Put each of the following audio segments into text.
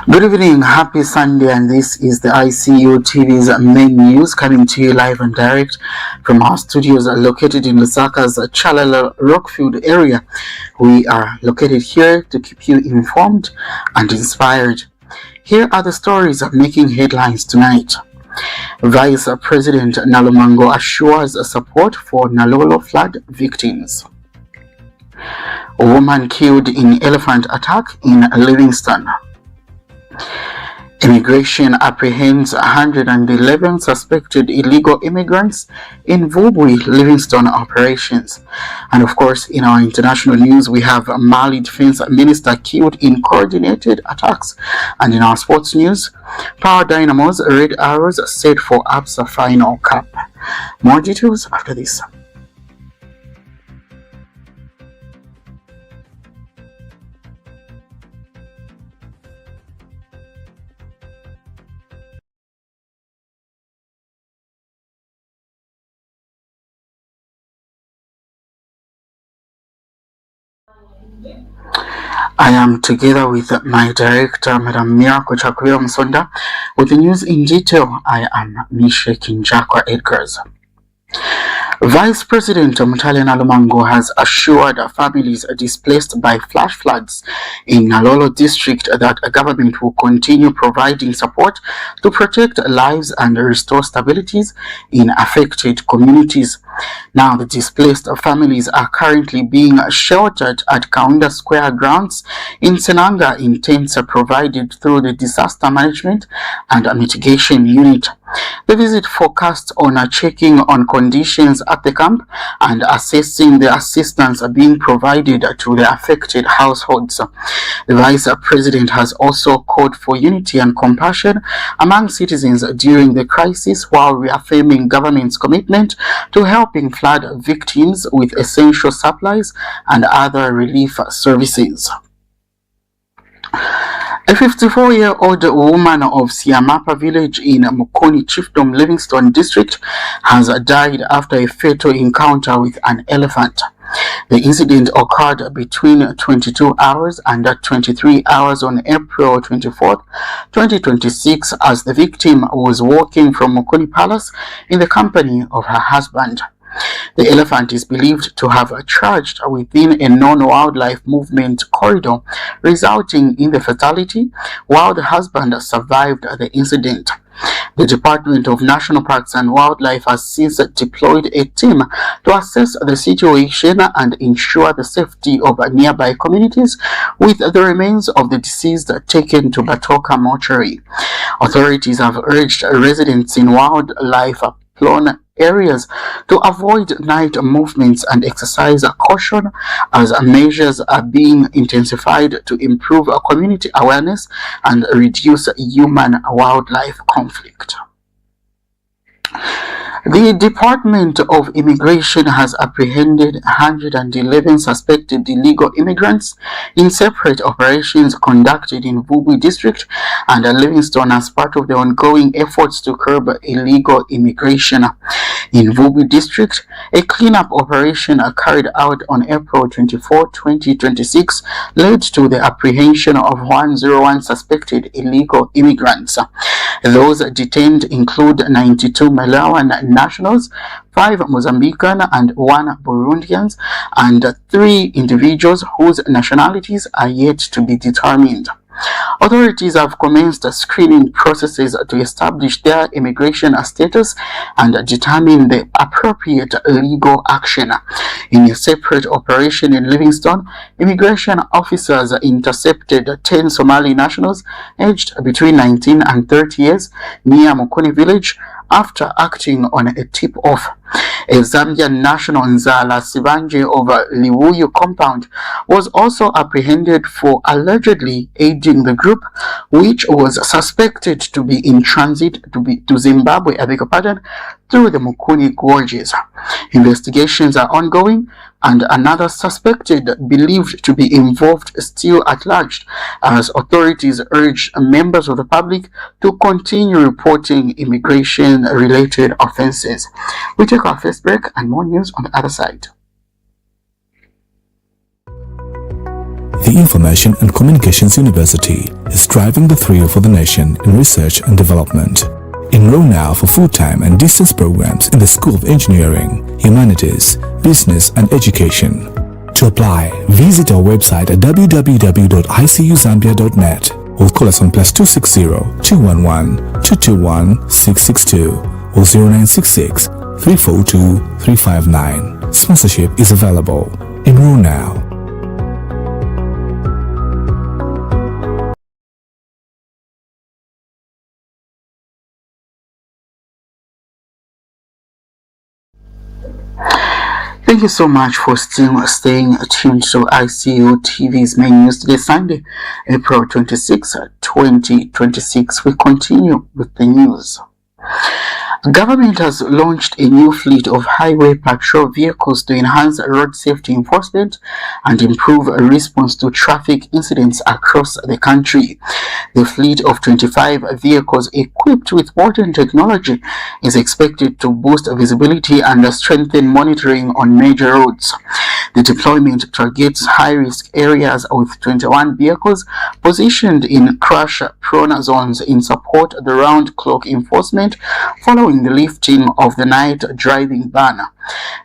Good evening, happy Sunday, and this is the ICU TV's main news coming to you live and direct from our studios located in Lusaka's Chalala Rockfield area. We are located here to keep you informed and inspired. Here are the stories making headlines tonight. Vice President Nalumango assures support for Nalolo flood victims. A woman killed in elephant attack in Livingstone. Immigration apprehends 111 suspected illegal immigrants in Vubwi Livingstone operations. And of course, in our international news, we have Mali Defense Minister killed in coordinated attacks. And in our sports news, Power Dynamos Red Arrows set for Absa Final Cup. More details after this. I am together with my director, Madam Miracle Chakuyo Msonda. With the news in detail, I am Mishe Kinjakwa Edgars. Vice President Nalumango has assured families displaced by flash floods in Nalolo district that a government will continue providing support to protect lives and restore stabilities in affected communities. Now, the displaced families are currently being sheltered at Kaunda Square grounds in Senanga in tents provided through the Disaster Management and Mitigation Unit. The visit focused on checking on conditions at the camp and assessing the assistance being provided to the affected households. The Vice President has also called for unity and compassion among citizens during the crisis while reaffirming government's commitment to helping flood victims with essential supplies and other relief services. A 54-year-old woman of Siamapa village in Mukoni Chiefdom, Livingstone district has died after a fatal encounter with an elephant. The incident occurred between 22 hours and 23 hours on April 24, 2026, as the victim was walking from Mukoni Palace in the company of her husband. The elephant is believed to have charged within a non-wildlife movement corridor, resulting in the fatality, while the husband survived the incident. The Department of National Parks and Wildlife has since deployed a team to assess the situation and ensure the safety of nearby communities, with the remains of the deceased taken to Batoka mortuary. Authorities have urged residents in wildlife-prone areas to avoid night movements and exercise caution as measures are being intensified to improve community awareness and reduce human-wildlife conflict. The Department of Immigration has apprehended 111 suspected illegal immigrants in separate operations conducted in Vubwi district and Livingstone as part of the ongoing efforts to curb illegal immigration. In Vubwi district, a cleanup operation carried out on April 24, 2026 led to the apprehension of 101 suspected illegal immigrants. Those detained include 92 Malawian nationals, 5 Mozambican and 1 Burundians, and 3 individuals whose nationalities are yet to be determined. Authorities have commenced screening processes to establish their immigration status and determine the appropriate legal action. In a separate operation in Livingstone, immigration officers intercepted 10 Somali nationals aged between 19 and 30 years near Mukoni village after acting on a tip-off. A Zambian national, Nzala Sibanje of Liwuyu compound, was also apprehended for allegedly aiding the group, which was suspected to be in transit to Zimbabwe, through the Mukuni gorges. Investigations are ongoing, and another suspected believed to be involved still at large, as authorities urge members of the public to continue reporting immigration-related offenses. We take our first break and more news on the other side. The Information and Communications University is driving the thrill for the nation in research and development. Enroll now for full-time and distance programs in the School of Engineering, Humanities, Business and Education. To apply, visit our website at www.icuzambia.net or call us on +260 211 221 662 or 0966 342 359. Sponsorship is available. Enroll now. Thank you so much for staying tuned to ICU TV's main news today, Sunday, April 26, 2026. We continue with the news. Government has launched a new fleet of highway patrol vehicles to enhance road safety enforcement and improve response to traffic incidents across the country. The fleet of 25 vehicles equipped with modern technology is expected to boost visibility and strengthen monitoring on major roads. The deployment targets high-risk areas with 21 vehicles positioned in crash-prone zones in support of the round-clock enforcement following the lifting of the night driving ban.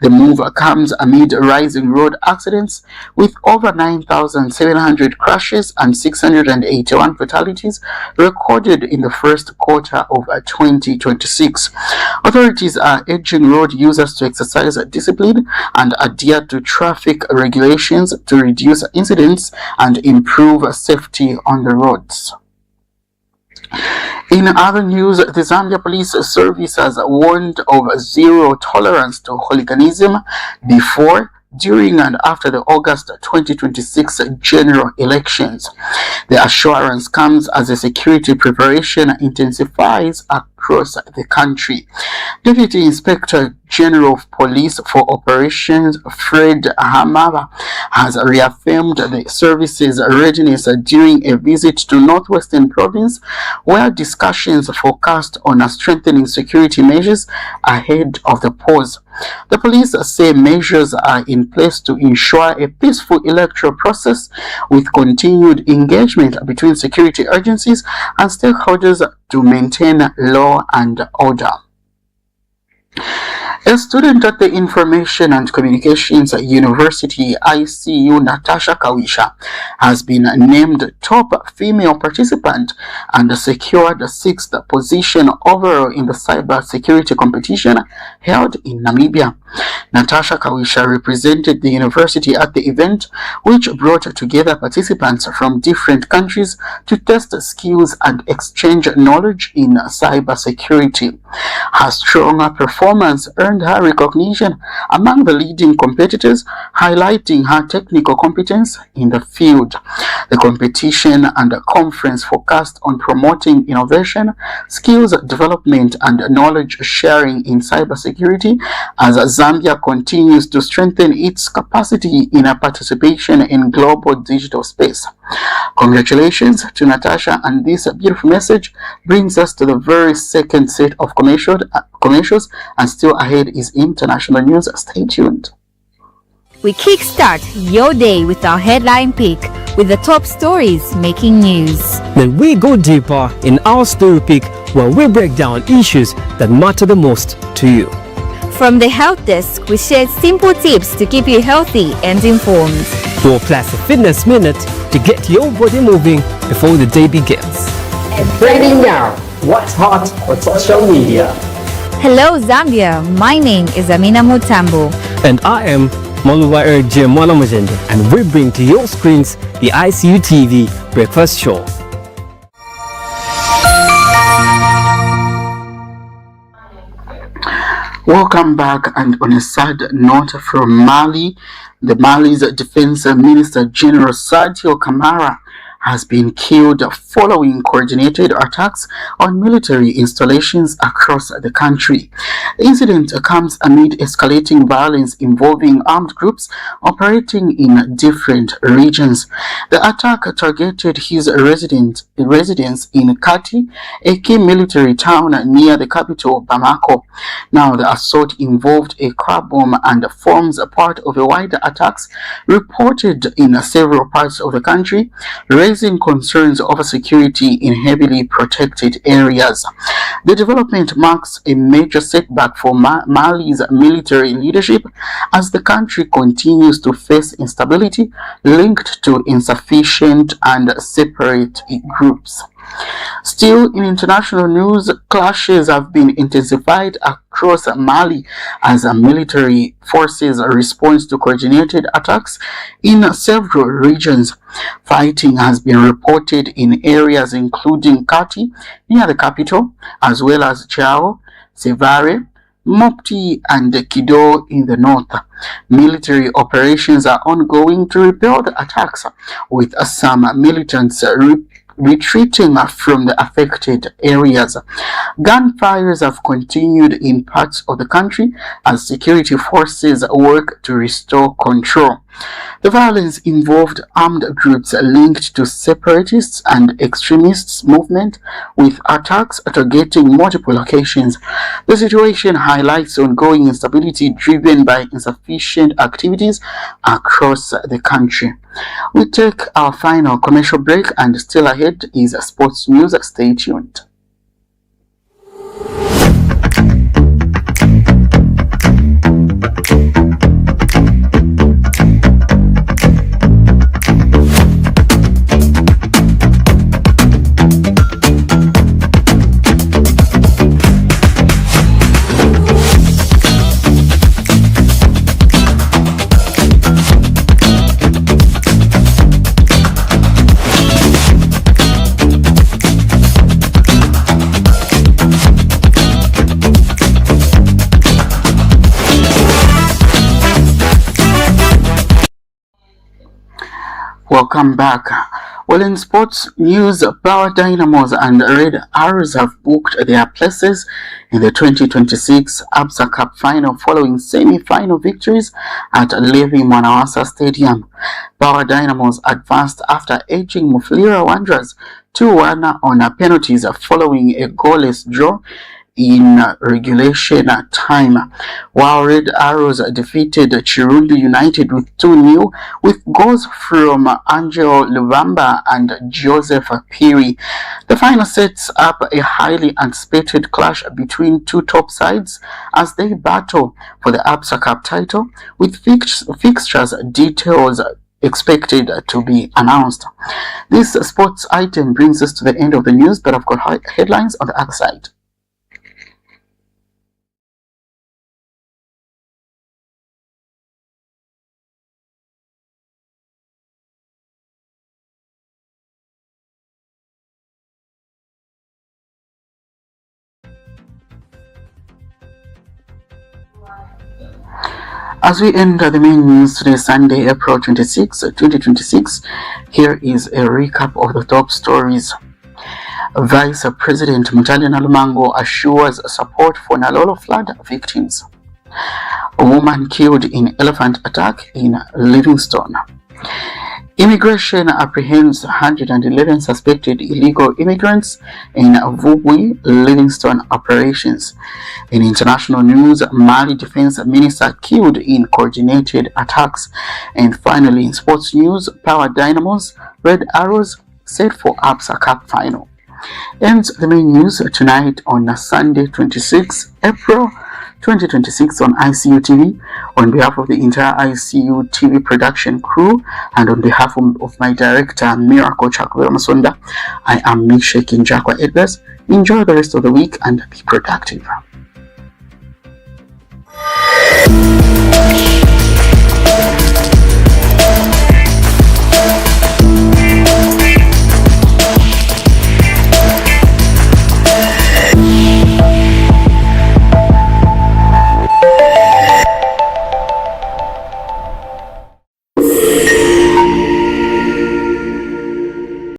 The move comes amid rising road accidents with over 9,700 crashes and 681 fatalities recorded in the first quarter of 2026. Authorities are urging road users to exercise discipline and adhere to traffic regulations to reduce incidents and improve safety on the roads. In other news, the Zambia Police Service has warned of zero tolerance to hooliganism before, during and after the August 2026 general elections. The assurance comes as the security preparation intensifies across the country. Deputy Inspector General of Police for Operations Fred Hamava has reaffirmed the service's readiness during a visit to Northwestern Province, where discussions focused on strengthening security measures ahead of the polls. The police say measures are in place to ensure a peaceful electoral process with continued engagement between security agencies and stakeholders to maintain law and order. A student at the Information and Communications University ICU, Natasha Kawisha, has been named top female participant and secured the 6th position overall in the cyber security competition held in Namibia. Natasha Kawisha represented the university at the event, which brought together participants from different countries to test skills and exchange knowledge in cyber security. Her strong performance earned her recognition among the leading competitors, highlighting her technical competence in the field. The competition and conference focused on promoting innovation, skills development, and knowledge sharing in cybersecurity as Zambia continues to strengthen its capacity in participation in global digital space. Congratulations to Natasha, and this beautiful message brings us to the very second set of commercials, and still ahead is international news. Stay tuned. We kickstart your day with our headline pick with the top stories making news. Then we go deeper in our story pick, where we break down issues that matter the most to you. From the Health Desk, we share simple tips to keep you healthy and informed. To a Plus Fitness Minute to get your body moving before the day begins. And trending now, what's hot on social media? Hello Zambia, my name is Amina Mutambo. And I am Maluwa Mwala Mujende, and we bring to your screens the ICU TV Breakfast Show. Welcome back, and on a sad note from Mali, the Mali's Defense Minister General Sadio Kamara has been killed following coordinated attacks on military installations across the country. The incident comes amid escalating violence involving armed groups operating in different regions. The attack targeted his residence in Kati, a key military town near the capital, Bamako. Now, the assault involved a car bomb and forms a part of a wider attacks reported in several parts of the country, raising concerns over security in heavily protected areas. The development marks a major setback for Mali's military leadership as the country continues to face instability linked to insufficient and separate groups. Still, in international news, clashes have been intensified across Mali as military forces respond to coordinated attacks in several regions. Fighting has been reported in areas including Kati, near the capital, as well as Chao, Sevare, Mopti and Kido in the north. Military operations are ongoing to repel the attacks, with some militants retreating from the affected areas. Gunfires have continued in parts of the country as security forces work to restore control. The violence involved armed groups linked to separatists and extremists movement, with attacks targeting multiple locations. The situation highlights ongoing instability driven by insufficient activities across the country. We take our final commercial break, and still ahead is sports news. Stay tuned. Welcome back. Well, in sports news, Power Dynamos and Red Arrows have booked their places in the 2026 Absa Cup final following semi-final victories at Livingstone Stadium. Power Dynamos advanced after edging Mufulira Wanderers 2-1 on penalties following a goalless draw in regulation time, while Red Arrows defeated Chirundi United with 2-0 with goals from Angel Lubamba and Joseph Piri. The final sets up a highly anticipated clash between two top sides as they battle for the Absa Cup title, with fixtures details expected to be announced. This sports item brings us to the end of the news, but I've got headlines on the other side. As we enter the main news today, Sunday, April 26, 2026, here is a recap of the top stories. Vice President Nalumango assures support for Nalolo flood victims. A woman killed in elephant attack in Livingstone. Immigration apprehends 111 suspected illegal immigrants in Vubwi Livingstone operations. In international news, Mali Defense Minister killed in coordinated attacks. And finally, in sports news, Power Dynamos, Red Arrows set for Absa Cup final. Ends the main news tonight on Sunday, 26 April 2026 on ICU TV. On behalf of the entire ICU TV production crew and on behalf of my director Miracle Chakwe Masonda, I am Mishek Njakwa Edwards. Enjoy the rest of the week and be productive.